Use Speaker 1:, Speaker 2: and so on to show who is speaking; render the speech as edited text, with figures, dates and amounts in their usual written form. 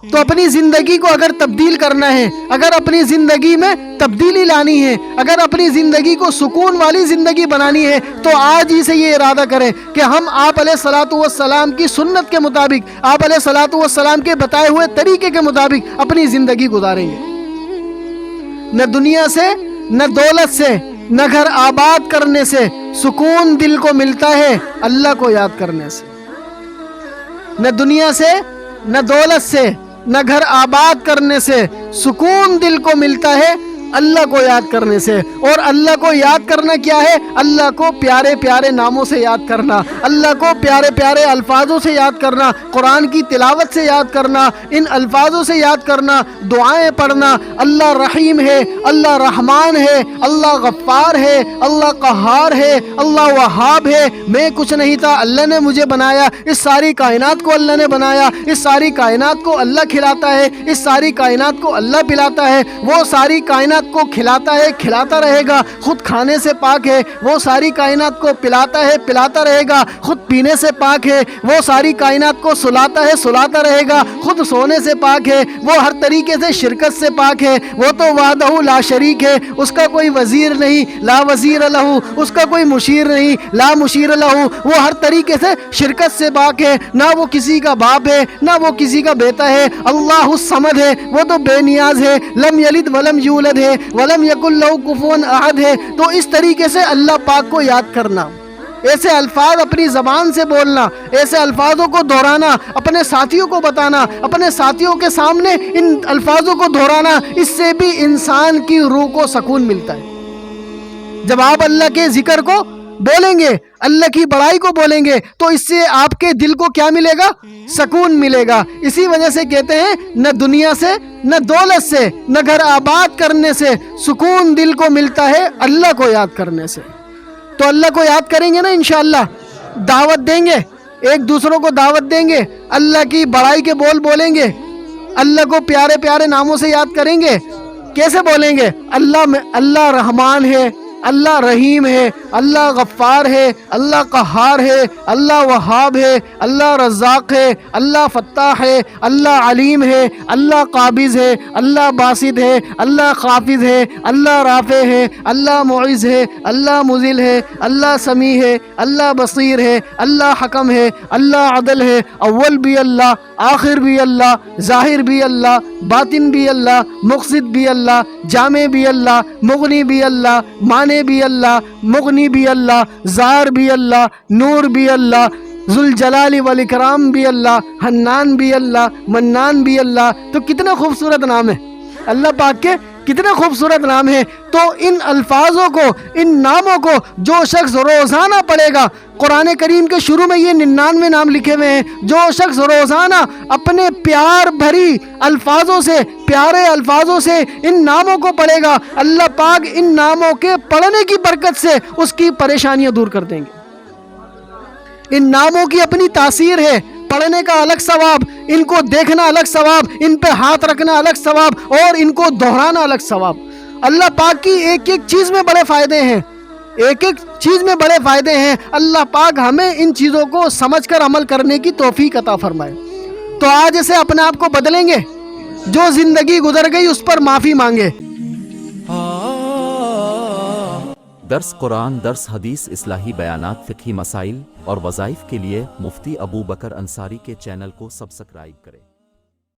Speaker 1: تو اپنی زندگی کو اگر تبدیل کرنا ہے، اگر اپنی زندگی میں تبدیلی لانی ہے، اگر اپنی زندگی کو سکون والی زندگی بنانی ہے، تو آج ہی سے یہ ارادہ کریں کہ ہم آپ علیہ الصلوۃ والسلام کی سنت کے مطابق، آپ علیہ الصلوۃ والسلام کے بتائے ہوئے طریقے کے مطابق اپنی زندگی گزاریں گے۔ نہ دنیا سے، نہ دولت سے، نہ گھر آباد کرنے سے سکون دل کو ملتا ہے اللہ کو یاد کرنے سے۔ نہ دنیا سے، نہ دولت سے، نہ گھر آباد کرنے سے سکون دل کو ملتا ہے اللہ کو یاد کرنے سے۔ اور اللہ کو یاد کرنا کیا ہے؟ اللہ کو پیارے پیارے ناموں سے یاد کرنا، اللہ کو پیارے پیارے الفاظوں سے یاد کرنا، قرآن کی تلاوت سے یاد کرنا، ان الفاظوں سے یاد کرنا، دعائیں پڑھنا۔ اللہ رحیم ہے، اللہ رحمان ہے، اللہ غفار ہے، اللہ قہار ہے، اللہ وہاب ہے۔ میں کچھ نہیں تھا، اللہ نے مجھے بنایا، اس ساری کائنات کو اللہ نے بنایا، اس ساری کائنات کو اللہ کھلاتا ہے، اس ساری کائنات کو اللہ پلاتا ہے، وہ ساری کائنات کو کھلاتا ہے، کھلاتا رہے گا، خود کھانے سے پاک ہے، وہ ساری کائنات کو پلاتا ہے، پلاتا رہے گا، خود پینے سے پاک ہے، وہ ساری کائنات کو سلاتا ہے، سلاتا رہے گا، خود سونے سے پاک ہے، وہ ہر طریقے سے شرکت سے پاک ہے، وہ تو وحدہ لا شریک ہے، اس کا کوئی وزیر نہیں، لا وزیر لہو، اس کا کوئی مشیر نہیں، لا مشیر لہو، وہ ہر طریقے سے شرکت سے پاک ہے، نہ وہ کسی کا باپ ہے، نہ وہ کسی کا بیٹا ہے، اللہ الصمد ہے، وہ تو بے نیاز ہے، لم یلد ولم یولد ہے، ولم یکن لہ کفوا احد ہے۔ تو اس طریقے سے اللہ پاک کو یاد کرنا، ایسے الفاظ اپنی زبان سے بولنا، ایسے الفاظوں کو دہرانا، اپنے ساتھیوں کو بتانا، اپنے ساتھیوں کے سامنے ان الفاظوں کو دہرانا، اس سے بھی انسان کی روح کو سکون ملتا ہے۔ جب آپ اللہ کے ذکر کو بولیں گے، اللہ کی بڑائی کو بولیں گے، تو اس سے آپ کے دل کو کیا ملے گا؟ سکون ملے گا۔ اسی وجہ سے کہتے ہیں نہ دنیا سے، نہ دولت سے، نہ گھر آباد کرنے سے سکون دل کو ملتا ہے اللہ کو یاد کرنے سے۔ تو اللہ کو یاد کریں گے نا انشاءاللہ، دعوت دیں گے، ایک دوسروں کو دعوت دیں گے، اللہ کی بڑائی کے بول بولیں گے، اللہ کو پیارے پیارے ناموں سے یاد کریں گے۔ کیسے بولیں گے؟ اللہ رحمان ہے، اللہ رحیم ہے، اللہ غفار ہے، اللہ قہار ہے، اللہ وہاب ہے، اللہ رزاق ہے، اللہ فتاح ہے، اللہ علیم ہے، اللہ قابض ہے، اللہ باسط ہے، اللہ خافض ہے، اللہ رافع ہے، اللہ معز ہے، اللہ مذل ہے، اللہ سمیع ہے، اللہ بصیر ہے، اللہ حکم ہے، اللہ عدل ہے۔ اول بھی اللہ، آخر بھی اللہ، ظاہر بھی اللہ، باطن بھی اللہ، مقصد بھی اللہ، جامع بھی اللہ، مغنی بھی اللہ، مانع بھی اللہ، مغنی بھی اللہ، زار بھی اللہ، نور بھی اللہ، ذوالجلال والاکرام بھی اللہ، حنان بھی اللہ، منان بھی اللہ۔ تو کتنے خوبصورت نام ہے اللہ پاک کے، کتنے خوبصورت نام ہیں۔ تو ان الفاظوں کو، ان ناموں کو جو شخص روزانہ پڑھے گا، قرآن کریم کے شروع میں یہ 99 نام لکھے ہوئے ہیں، جو شخص روزانہ اپنے پیار بھری الفاظوں سے، پیارے الفاظوں سے ان ناموں کو پڑھے گا، اللہ پاک ان ناموں کے پڑھنے کی برکت سے اس کی پریشانیاں دور کر دیں گے۔ ان ناموں کی اپنی تاثیر ہے، پڑھنے کا الگ ثواب، ان کو دیکھنا الگ ثواب، ان پہ ہاتھ رکھنا الگ ثواب، اور ان کو دہرانا الگ ثواب۔ اللہ پاک کی ایک ایک چیز میں بڑے فائدے ہیں، ایک ایک چیز میں بڑے فائدے ہیں۔ اللہ پاک ہمیں ان چیزوں کو سمجھ کر عمل کرنے کی توفیق عطا فرمائے۔ تو آج سے اپنے آپ کو بدلیں گے، جو زندگی گزر گئی اس پر معافی مانگے۔
Speaker 2: درس قرآن، درس حدیث، اصلاحی بیانات، فقہی مسائل اور وظائف کے لیے مفتی ابو بکر انصاری کے چینل کو سبسکرائب کریں۔